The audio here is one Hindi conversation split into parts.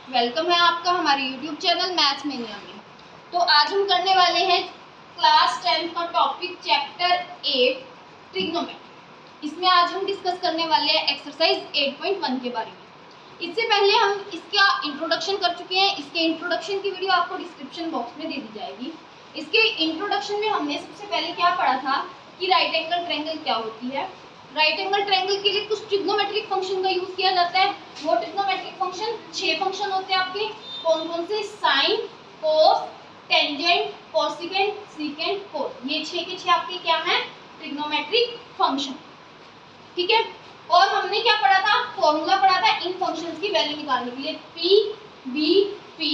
वेलकम है आपका हमारे YouTube चैनल मैथ्स मेनिया में। तो आज हम करने वाले हैं क्लास 10 का टॉपिक चैप्टर 8 ट्रिग्नोमेट्री। इसमें आज हम डिस्कस करने वाले हैं एक्सरसाइज 8.1 के बारे में। इससे पहले हम इसका इंट्रोडक्शन कर चुके हैं। इसके इंट्रोडक्शन की वीडियो आपको डिस्क्रिप्शन बॉक्स में दे दी जाएगी। इसके इंट्रोडक्शन में हमने सबसे पहले क्या पढ़ा था कि राइट एंगल ट्रायंगल क्या होती है। राइट एंगल ट्रायंगल के लिए कुछ ट्रिग्नोमेट्रिक फंक्शन का यूज किया जाता है। वो ट्रिग्नोमेट्रिक फंक्शन 6 फंक्शन होते हैं आपके। कौन कौन से? साइन, कोस, टेंजेंट, कोसिकेंट, सीकेंट, कोस। ये 6 के 6 आपके क्या हैं? Trigonometric function. ठीक है। और हमने क्या पढ़ा था? फॉर्मूला पढ़ा था इन फंक्शंस की वैल्यू निकालने के लिए। P B P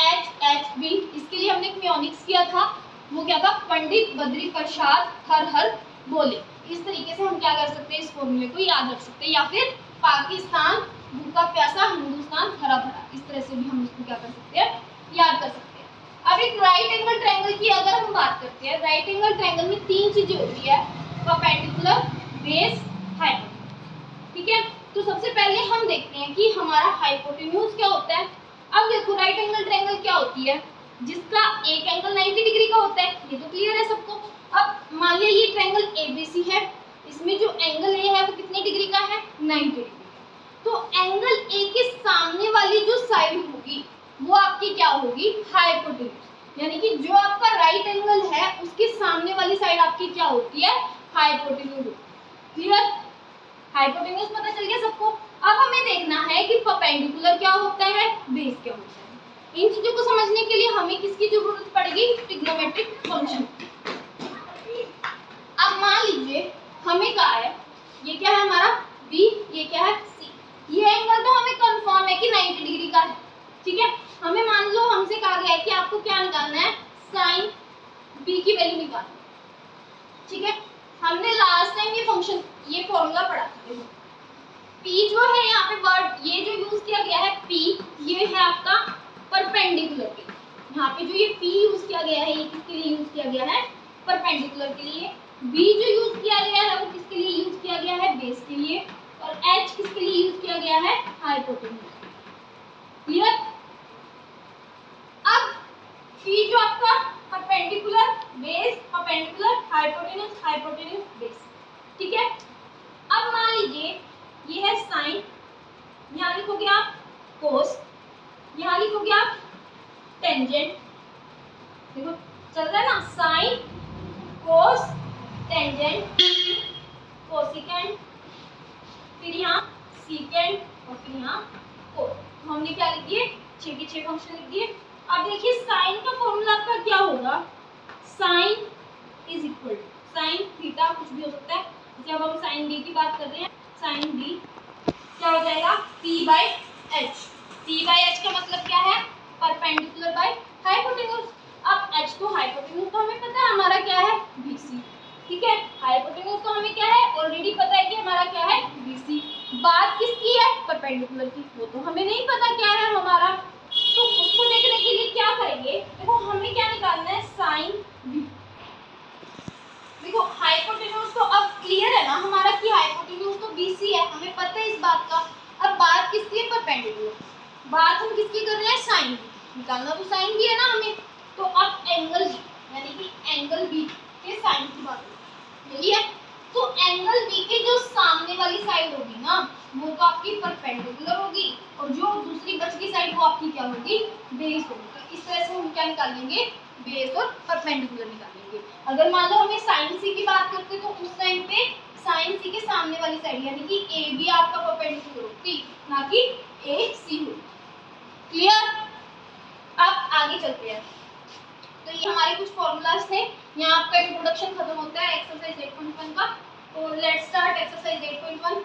H H B. इसके लिए हमने एक म्योनिक्स किया था। वो क्या था? पंडित बद्री प्रसाद हर हर बोले। इस तरीके से हम क्या कर सकते हैं? इस फॉर्मूले को याद रख सकते हैं। या फिर पाकिस्तान भूखा प्यासा, हिंदुस्तान हरा भरा। इस तरह से भी हम इसको क्या कर सकते हैं? याद कर सकते हैं। अब एक राइट एंगल ट्रायंगल की अगर हम बात करते हैं, राइट एंगल ट्रायंगल में 3 चीजें होती है, परपेंडिकुलर, बेस, हाइपोटेन्यूज। ठीक है। तो सबसे पहले हम देखते हैं कि हमारा हाइपोटेन्यूज क्या होता है। अब देखो राइट एंगल ट्रायंगल क्या होती है, जिसका एक एंगल 90 डिग्री का होता है। ये तो क्लियर है सबको। अब मान लिया ये ट्रायंगल एबीसी है, इसमें जो एंगल ए है वो कितने डिग्री का है? 90 डिग्री। तो एंगल ए के सामने वाली जो साइड होगी वो आपकी क्या होगी? हाइपोटेन्यूज। यानी कि जो आपका राइट एंगल है उसके सामने वाली साइड आपकी क्या होती है? हाइपोटेन्यूज। क्लियर? हाइपोटेन्यूज पता चल गया सबको। अब हमें देखना है कि परपेंडिकुलर क्या होता है, बेस क्या होता है। इन चीजों को समझने के लिए हमें किसकी जरूरत पड़ेगी? Trigonometric function. अब मान लीजिए हमें क्या है, ये क्या है हमारा? B, ये क्या है? C। ये एंगल तो हमें कंफर्म है कि 90 डिग्री का है। ठीक है। हमें मान लो हमसे कहा गया है कि आपको क्या निकालना है? साइन B की वैल्यू निकालनी है। ठीक है। हमने लास्ट टाइम ये फंक्शन, ये फॉर्मूला पढ़ा था। P जो है यहाँ पे वर्ड ये जो यूज किया गया है P, ये है आपका परपेंडिकुलर के। यहाँ पे जो ये P यूज किया गया है ये किसके लिए यूज किया गया है? परपेंडिकुलर के लिए। B जो यूज किया गया है वो किसके लिए यूज किया गया है? बेस के लिए। और H किसके लिए यूज किया गया है? हाइपोटेन्यूज। क्लियर? अब P जो आपका perpendicular, base, perpendicular, hypotenuse, hypotenuse, base. ठीक है। अब मान लीजिए ये है साइन, यहाँ लिखोगे आप कोस, यहाँ लिखोगे आप टेंजेंट। देखो चल रहा है ना, साइन, कोस, टेंजेंट, कोसिकेंट, फिर यहाँ सीकेंट और फिर यहाँ कोस। तो हमने क्या लिख दिए? 6 के 6 फंक्शन लिख दिए। अब देखिए साइन का फॉर्मूला आपका क्या होगा? Sine is equal to sine theta, कुछ भी हो सकता है। जब हम साइन बी की बात कर रहे हैं, साइन बी क्या हो जाएगा? P by H. P by H का मतलब क्या है? Perpendicular by hypotenuse. अब H तो हाइपोटेन्यूज तो हमें पता है हमारा क्या है? BC। ठीक है। हाइपोटेन्यूज तो हमें क्या है? ऑलरेडी पता है कि हमारा क्या है? BC। बात किसकी है? परपेंडिकुलर की। वो तो हमें नहीं पता क्या है हमारा। तो उसको देखने के लिए क्या करेंगे? देखो हमें क्या निकालना है? Sign B। देखो हाइपोटेन्यूज तो अब क्लियर है ना हमारा कि हाइपोटेन्यूज तो BC है, हमें पता है इस बात का। अब बात किसकी है? परपेंडिकुलर। बात हम किसकी कर रहे हैं? Sine B। निकालना तो साइन B है ना हमें। तो अब एंगल B, यानी कि एंगल B के साइन की बात यही है। तो एंगल B के जो सामने वाली साइड होगी ना वो तो आपकी परपेंडिकुलर होगी, और जो दूसरी बची साइड वो आपकी क्या होगी? बेस होगी। तो इस तरह से हम क्या निकालेंगे? बेस और परपेंडिकुलर निकालेंगे। अगर मान लो हमें साइन सी की बात करते तो उस टाइम पे साइन सी के सामने वाली साइड यानी कि ए बी आपका परपेंडिकुलर होती, ना कि ए सी होती। क्लियर? अब आगे चलते हैं। तो ये हमारे कुछ फॉर्मूलाज थे। यहाँ आपका इंट्रोडक्शन खत्म होता है एक्सरसाइज 8.1 का। तो लेट्स स्टार्ट एक्सरसाइज 8.1।